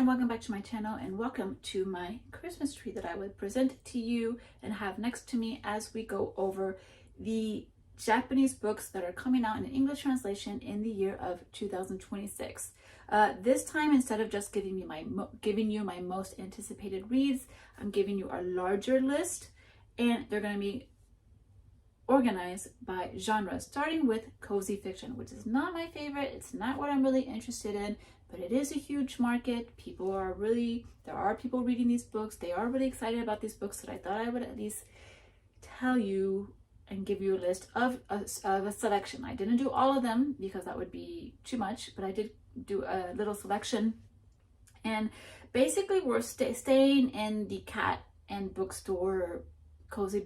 welcome back to my channel, and welcome to my Christmas tree that I would present to you and have next to me as we go over the Japanese books that are coming out in English translation in the year of 2026. This time, instead of just giving you my most anticipated reads, I'm giving you a larger list, and they're going to be organized by genre, starting with cozy fiction, which is not my favorite. It's not what I'm really interested in, but it is a huge market. There are people reading these books. They are really excited about these books, so I thought I would at least tell you and give you a list of a selection. I didn't do all of them because that would be too much, but I did do a little selection. And basically we're staying in the cat and bookstore, cozy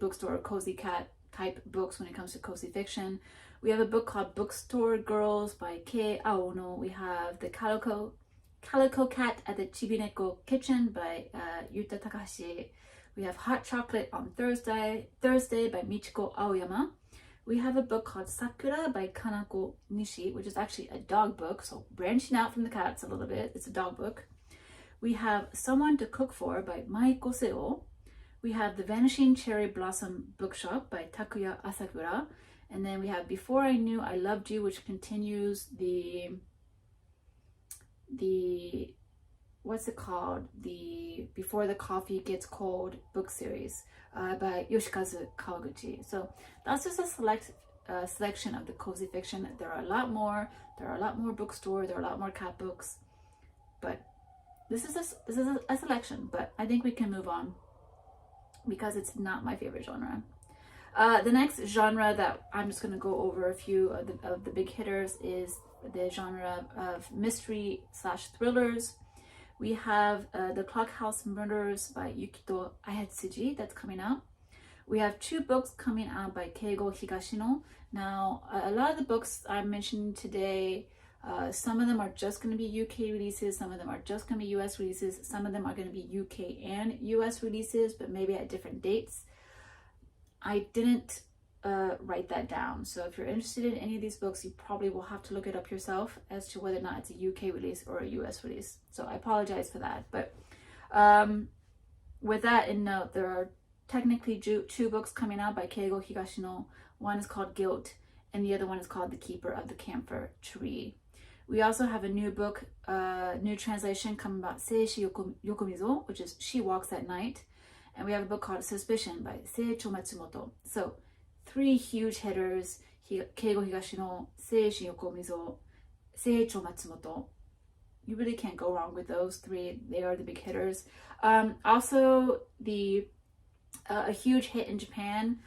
cat type books when it comes to cozy fiction. We have a book called Bookstore Girls by Aono. We have the Calico Cat at the Chibineko Kitchen by Yuta Takahashi. We have Hot Chocolate on Thursday by Michiko Aoyama. We have a book called Sakura by Kanako Nishi, which is actually a dog book, so branching out from the cats a little bit. It's a dog book. We have Someone to Cook For by Maiko. We have The Vanishing Cherry Blossom Bookshop by Takuya Asakura. And then we have Before I Knew I Loved You, which continues the what's it called? The Before the Coffee Gets Cold book series by Toshikazu Kawaguchi. So that's just a selection of the cozy fiction. There are a lot more. There are a lot more bookstore. There are a lot more cat books. But this is a selection. But I think we can move on because it's not my favorite genre. The next genre that I'm just going to go over a few of the big hitters is the genre of mystery/thrillers. We have The Clock House Murders by Yukito Ayatsuji that's coming out. We have two books coming out by Keigo Higashino. Now, a lot of the books I'm mentioning today, some of them are just going to be UK releases, some of them are just going to be US releases, some of them are going to be UK and US releases, but maybe at different dates. I didn't write that down, so if you're interested in any of these books, you probably will have to look it up yourself as to whether or not it's a UK release or a US release. So I apologize for that. But with that in note, there are technically two books coming out by Keigo Higashino. One is called Guilt, and the other one is called The Keeper of the Camphor Tree. We also have a new book, new translation coming about Seishi Yokomizo, which is She Walks at Night. And we have a book called Suspicion by Seicho Matsumoto. So three huge hitters: Keigo Higashino, Seishi Yokomizo, Seicho Matsumoto. You really can't go wrong with those three. They are the big hitters. Also, a huge hit in Japan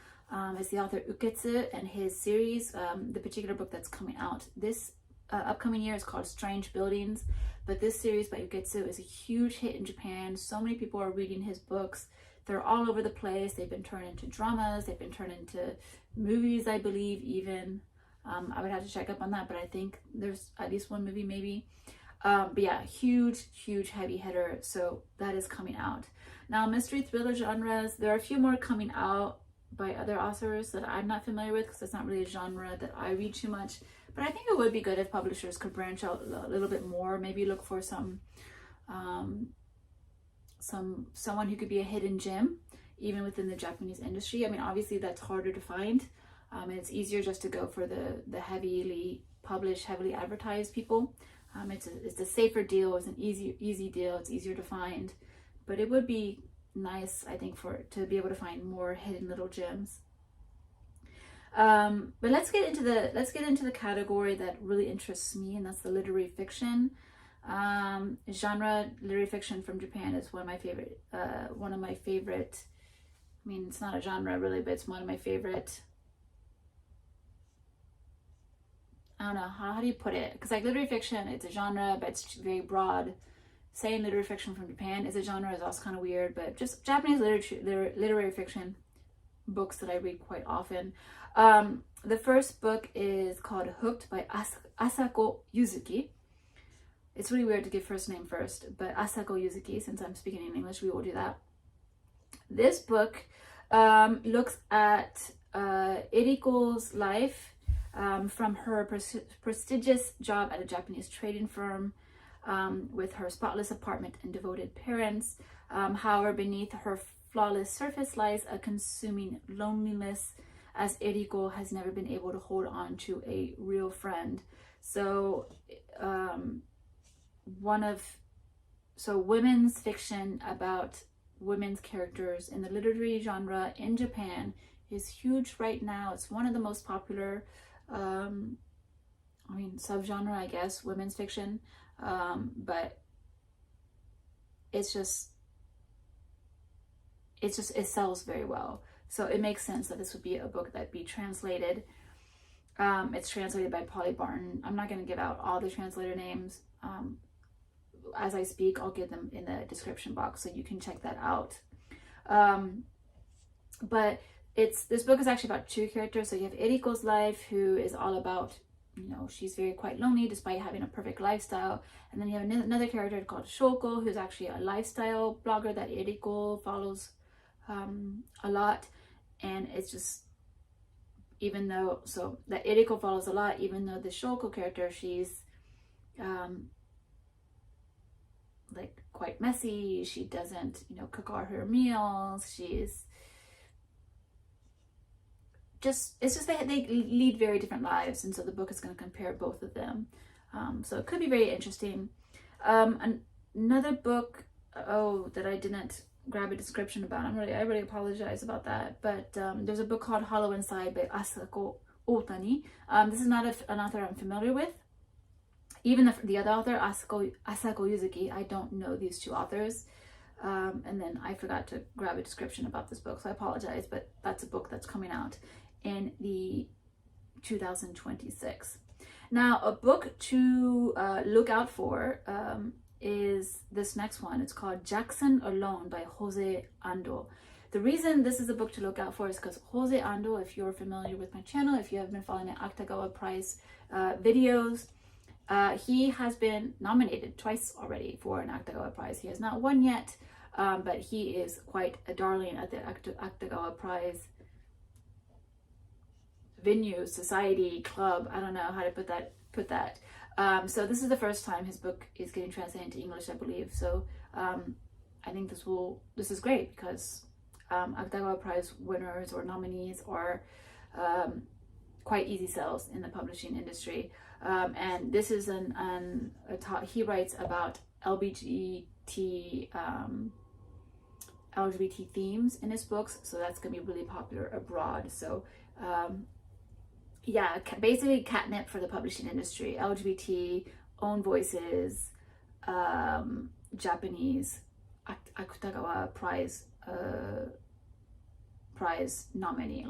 is the author Uketsu and his series. The particular book that's coming out this upcoming year is called Strange Buildings. But this series by Uketsu is a huge hit in Japan. So many people are reading his books. They're all over the place. They've been turned into dramas. They've been turned into movies, I believe, even. I would have to check up on that, but I think there's at least one movie, maybe. But yeah, huge heavy hitter. So that is coming out. Now, mystery thriller genres, there are a few more coming out by other authors that I'm not familiar with because it's not really a genre that I read too much. But I think it would be good if publishers could branch out a little bit more. Maybe look for someone who could be a hidden gem, even within the Japanese industry. I mean, obviously that's harder to find, and it's easier just to go for the heavily published, heavily advertised people. It's a safer deal. It's an easy deal. It's easier to find, but it would be nice, I think, to be able to find more hidden little gems. But let's get into the category that really interests me, and that's the literary fiction genre. Literary fiction from Japan is one of my favorite. I mean, it's not a genre really, but it's one of my favorite. I don't know, how do you put it? Because like literary fiction, it's a genre, but it's very broad. Saying literary fiction from Japan is a genre is also kind of weird, but just Japanese literary fiction books that I read quite often. The first book is called Hooked by Asako Yuzuki. It's really weird to give first name first, but Asako Yuzuki, since I'm speaking in English, we will do that. This book looks at Eriko's life from her prestigious job at a Japanese trading firm with her spotless apartment and devoted parents. However, beneath her flawless surface lies a consuming loneliness, as Eriko has never been able to hold on to a real friend. So women's fiction about women's characters in the literary genre in Japan is huge right now. It's one of the most popular subgenre, I guess, women's fiction, but it sells very well. So it makes sense that this would be a book that'd be translated. It's translated by Polly Barton. I'm not going to give out all the translator names. As I speak, I'll give them in the description box so you can check that out. But this book is actually about two characters. So you have Eriko's life, who is all about, she's quite lonely despite having a perfect lifestyle. And then you have another character called Shoko, who's actually a lifestyle blogger that Eriko follows a lot. And it's just, that Eriko follows a lot, even though the Shoko character, she's quite messy. She doesn't, cook all her meals. It's just they lead very different lives, and so the book is going to compare both of them. So it could be very interesting. Another book, that I didn't grab a description about. I really apologize about that. But there's a book called Hollow Inside by Asako Otani. This is not an author I'm familiar with. Even the other author, Asako Yuzuki, I don't know these two authors. And then I forgot to grab a description about this book, so I apologize, but that's a book that's coming out in the 2026. Now, a book to look out for is this next one. It's called Jackson Alone by Jose Ando. The reason this is a book to look out for is because Jose Ando, if you're familiar with my channel, if you have been following my Akutagawa Prize videos, he has been nominated twice already for an Akutagawa Prize. He has not won yet, but he is quite a darling at the Akutagawa Prize venue, society, club. I don't know how to put that. So this is the first time his book is getting translated into English, I believe. So I think this is great, because Akutagawa Prize winners or nominees are quite easy sells in the publishing industry. And this is he writes about LGBT themes in his books, so that's gonna be really popular abroad. So basically catnip for the publishing industry. LGBT, own voices, Japanese Akutagawa Prize nominee,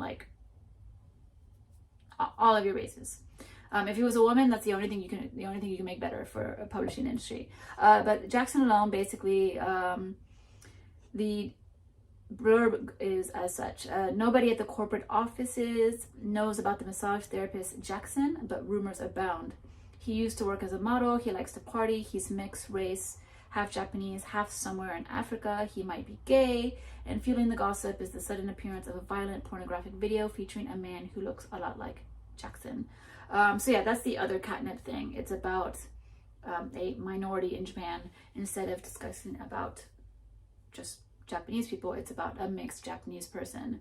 all of your races. If he was a woman, that's the only thing you can make better for a publishing industry. But Jackson Alone, basically, the blurb is as such: nobody at the corporate offices knows about the massage therapist Jackson, but rumors abound. He used to work as a model. He likes to party. He's mixed race, half Japanese, half somewhere in Africa. He might be gay. And fueling the gossip is the sudden appearance of a violent pornographic video featuring a man who looks a lot like Jackson. That's the other catnip thing. It's about a minority in Japan. Instead of discussing about just Japanese people, it's about a mixed Japanese person.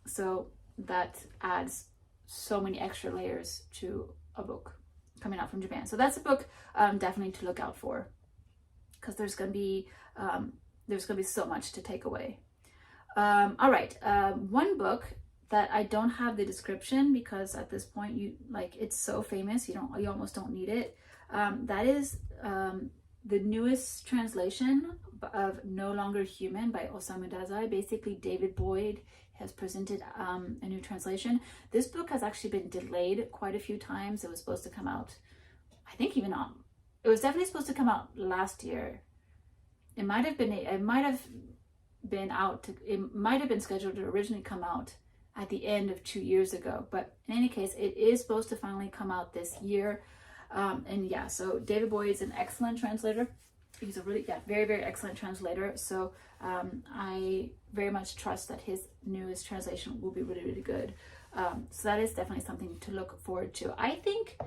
So that adds so many extra layers to a book coming out from Japan. So that's a book definitely to look out for, because there's gonna be so much to take away. All right, one book that I don't have the description, because at this point it's so famous you almost don't need it. That is the newest translation of No Longer Human by Osamu Dazai. Basically, David Boyd has presented a new translation. This book has actually been delayed quite a few times. It was supposed to come out, it was definitely supposed to come out last year. It might have been scheduled to originally come out at the end of 2 years ago, but in any case, it is supposed to finally come out this year. So David Boyd is an excellent translator. He's a really, very, very excellent translator. So I very much trust that his newest translation will be really, really good. So that is definitely something to look forward to. I think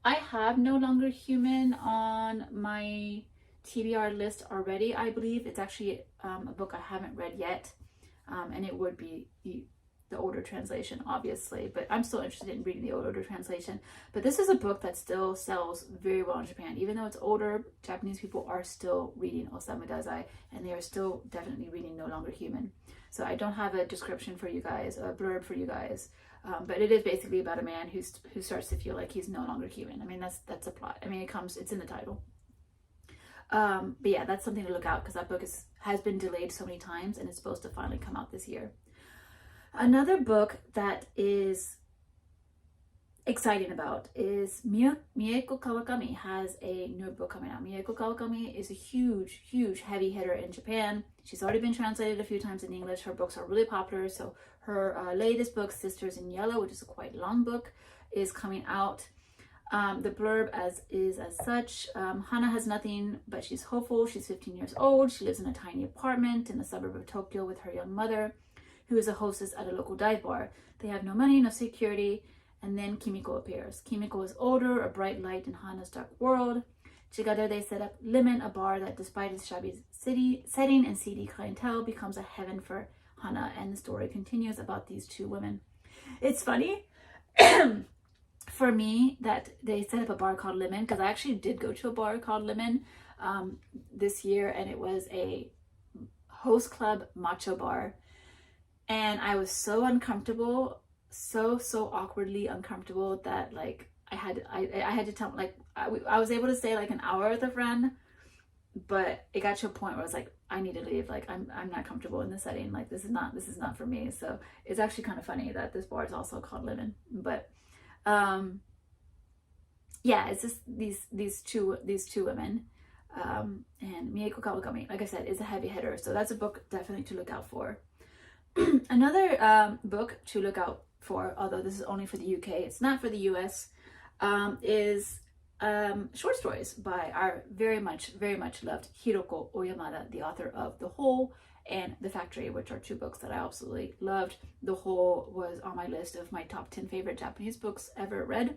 I have No Longer Human on my TBR list already. I believe it's actually a book I haven't read yet, and it would be the older translation, obviously, but I'm still interested in reading the older translation. But this is a book that still sells very well in Japan. Even though it's older, Japanese people are still reading Osamu Dazai, and they are still definitely reading No Longer Human. So I don't have a description for you guys, a blurb for you guys, but it is basically about a man who starts to feel like he's no longer human. I mean, that's a plot. I mean, it's in the title. But yeah, that's something to look out, because that book has been delayed so many times, and it's supposed to finally come out this year. Another book that is exciting about is Mieko Kawakami has a new book coming out. Mieko Kawakami is a huge heavy hitter in Japan. She's already been translated a few times in English. Her books are really popular. So her latest book, Sisters in Yellow, which is a quite long book, is coming out. The blurb is as such. Hana has nothing, but she's hopeful. She's 15 years old. She lives in a tiny apartment in the suburb of Tokyo with her young mother, who is a hostess at a local dive bar. They have no money, no security, and then Kimiko appears. Kimiko is older, a bright light in Hana's dark world. Together they set up Lemon, a bar that, despite its shabby setting and seedy clientele, becomes a heaven for Hana, and the story continues about these two women. It's funny for me that they set up a bar called Lemon, because I actually did go to a bar called Lemon this year, and it was a host club macho bar. And I was so uncomfortable, so awkwardly uncomfortable that like I had to tell, like I was able to stay like an hour with a friend, but it got to a point where I was like, I need to leave. Like I'm not comfortable in this setting. Like this is not for me. So it's actually kind of funny that this bar is also called Lemon. But yeah, it's just these two women. And Mieko Kawakami, like I said, is a heavy hitter. So that's a book definitely to look out for. Another book to look out for, although this is only for the UK, it's not for the US, is short stories by our very much loved Hiroko Oyamada, the author of The Hole and The Factory, which are two books that I absolutely loved. The Hole was on my list of my top 10 favorite Japanese books ever read.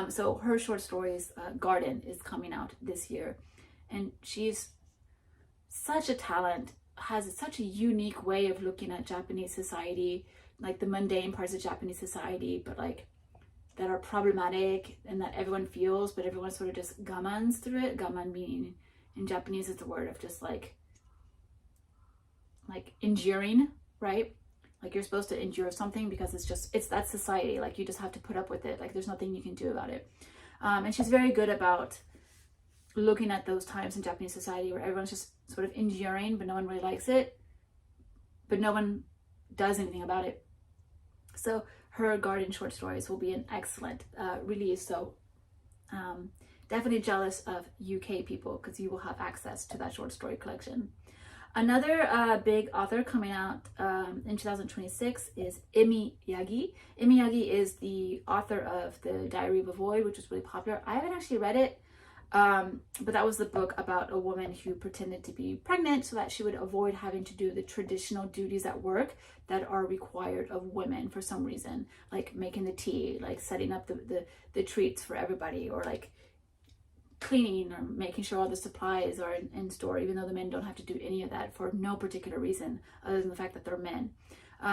So her short stories, Garden, is coming out this year, and she's such a talent, has such a unique way of looking at Japanese society, like the mundane parts of Japanese society, but like that are problematic and that everyone feels, but everyone sort of just gamans through it. Gaman meaning in Japanese is the word of just like enduring, right? Like you're supposed to endure something because it's that society. Like you just have to put up with it. Like there's nothing you can do about it. And she's very good about looking at those times in Japanese society where everyone's just sort of enduring, but no one really likes it, but no one does anything about it. So her Garden short stories will be an excellent release. So definitely jealous of UK people, because you will have access to that short story collection. Another big author coming out in 2026 is Emi Yagi. Emi Yagi is the author of The Diary of a Void, which was really popular. I haven't actually read it, but that was the book about a woman who pretended to be pregnant so that she would avoid having to do the traditional duties at work that are required of women for some reason, like making the tea, like setting up the treats for everybody, or like cleaning or making sure all the supplies are in store, even though the men don't have to do any of that for no particular reason other than the fact that they're men.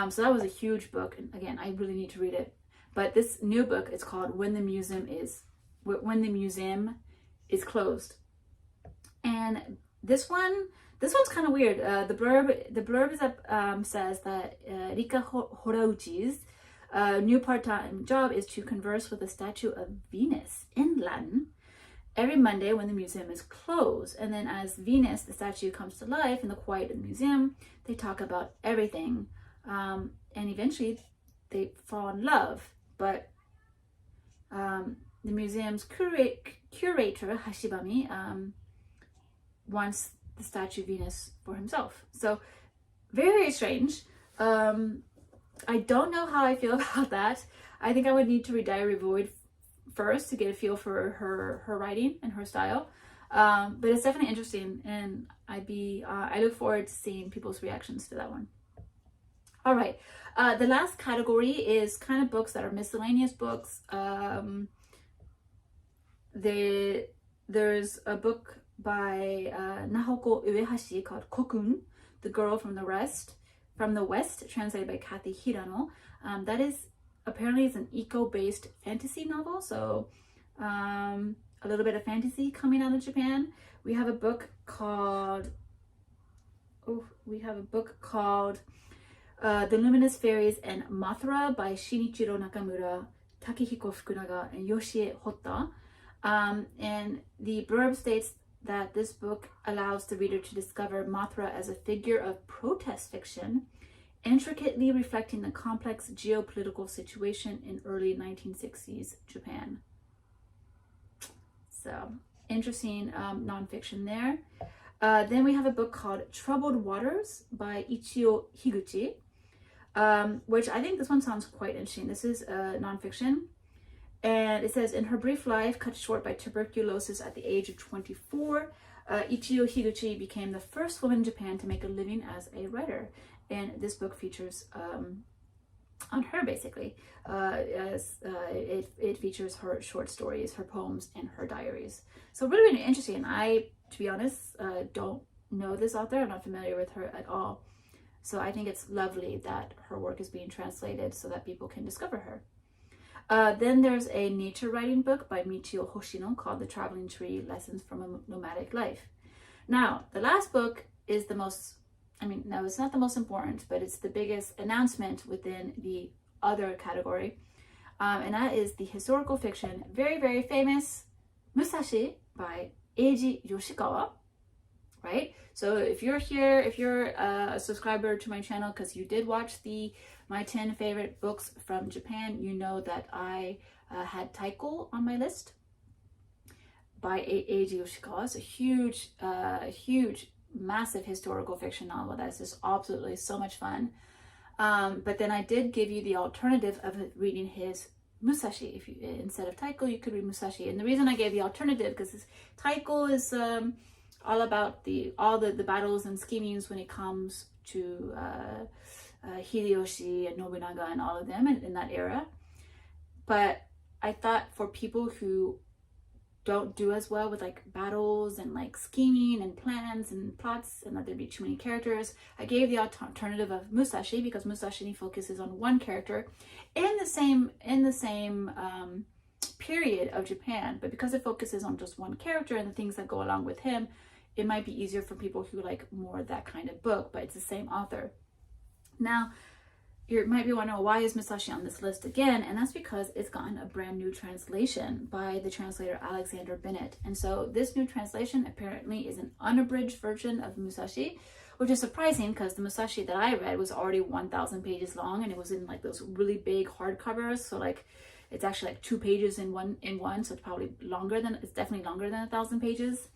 So that was a huge book, and again, I really need to read it. But this new book is called When the Museum is Closed, and this one's kind of weird. The blurb is says that Rika Horauchi's new part-time job is to converse with the statue of Venus in Latin every Monday when the museum is closed. And then as Venus, the statue, comes to life in the quiet of the museum, they talk about everything, and eventually they fall in love. But the museum's curator, Hashibami, wants the statue Venus for himself. So very strange. I don't know how I feel about that. I think I would need to read Diary of a Void first to get a feel for her writing and her style. But it's definitely interesting, and I look forward to seeing people's reactions to that one. All right, the last category is kind of books that are miscellaneous books. there's a book by Nahoko Uehashi called Kokun, The Girl from the West, translated by Kathy Hirano. That is apparently is an eco-based fantasy novel, so a little bit of fantasy coming out of Japan. We have a book called The Luminous Fairies and Mothra by Shinichiro Nakamura, Takehiko Fukunaga, and Yoshie Hotta. And the blurb states that this book allows the reader to discover Mothra as a figure of protest fiction, intricately reflecting the complex geopolitical situation in early 1960s Japan. So, interesting nonfiction there. Then we have a book called Troubled Waters by Ichio Higuchi, which I think this one sounds quite interesting. This is nonfiction. And it says, in her brief life, cut short by tuberculosis at the age of 24, Ichio Higuchi became the first woman in Japan to make a living as a writer. And this book features on her, basically. It features her short stories, her poems, and her diaries. So really, really interesting. I, to be honest, don't know this author. I'm not familiar with her at all. So I think it's lovely that her work is being translated so that people can discover her. Then there's a nature writing book by Michio Hoshino called The Traveling Tree, Lessons from a Nomadic Life. Now, the last book is the most, no, it's not the most important, but it's the biggest announcement within the other category. And that is the historical fiction, very, very famous, Musashi by Eiji Yoshikawa, right? So if you're here, if you're a subscriber to my channel because you did watch my 10 favorite books from Japan, you know that I had Taiko on my list by Eiji Yoshikawa. It's a huge, massive historical fiction novel that's just absolutely so much fun. But then I did give you the alternative of reading his Musashi. If you, instead of Taiko, you could read Musashi. And the reason I gave the alternative because Taiko is all about all the battles and schemings when it comes to Hideyoshi and Nobunaga and all of them in that era. But I thought for people who don't do as well with like battles and like scheming and plans and plots and that there'd be too many characters, I gave the alternative of Musashi because Musashi focuses on one character in the same period of Japan, but because it focuses on just one character and the things that go along with him, it might be easier for people who like more that kind of book, but it's the same author. Now, you might be wondering, why is Musashi on this list again? And that's because it's gotten a brand new translation by the translator Alexander Bennett. And so this new translation apparently is an unabridged version of Musashi, which is surprising because the Musashi that I read was already 1,000 pages long and it was in like those really big hardcovers. So like it's actually like 2 pages in one, so it's probably it's definitely longer than 1,000 pages.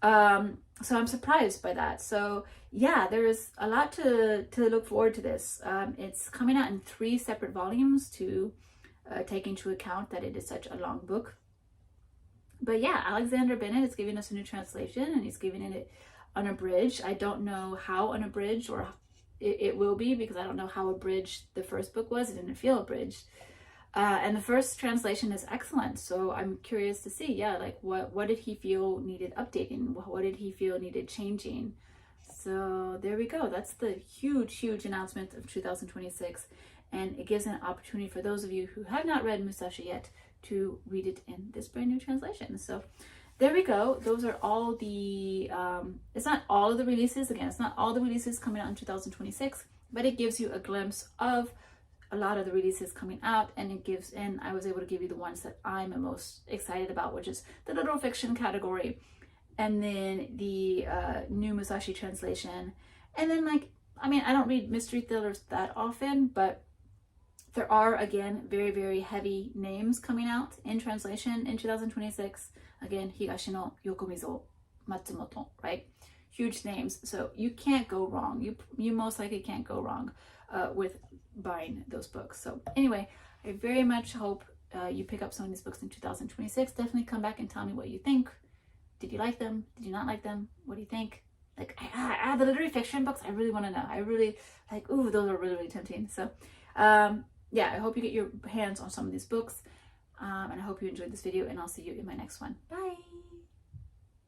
So I'm surprised by that. So yeah, there's a lot to look forward to this. It's coming out in 3 separate volumes to take into account that it is such a long book. But yeah, Alexander Bennett is giving us a new translation and he's giving it unabridged. I don't know how unabridged or it will be because I don't know how abridged the first book was. It didn't feel abridged. And the first translation is excellent. So I'm curious to see, yeah, like what did he feel needed updating? What did he feel needed changing? So there we go. That's the huge announcement of 2026. And it gives an opportunity for those of you who have not read Musashi yet to read it in this brand new translation. So there we go. Those are all the, it's not all of the releases. Again, it's not all the releases coming out in 2026, but it gives you a glimpse of a lot of the releases coming out, and I was able to give you the ones that I'm most excited about, which is the literal fiction category, and then the new Musashi translation. And then I don't read mystery thrillers that often, but there are, again, very, very heavy names coming out in translation in 2026. Again, Higashino, Yokomizo, Matsumoto, right? Huge names. So you can't go wrong. You most likely can't go wrong with buying those books. So anyway, I very much hope you pick up some of these books in 2026. Definitely come back and tell me what you think. Did you like them? Did you not like them? What do you think? Like, the literary fiction books, I really want to know. I really those are really, really tempting. So yeah, I hope you get your hands on some of these books. And I hope you enjoyed this video, and I'll see you in my next one. Bye!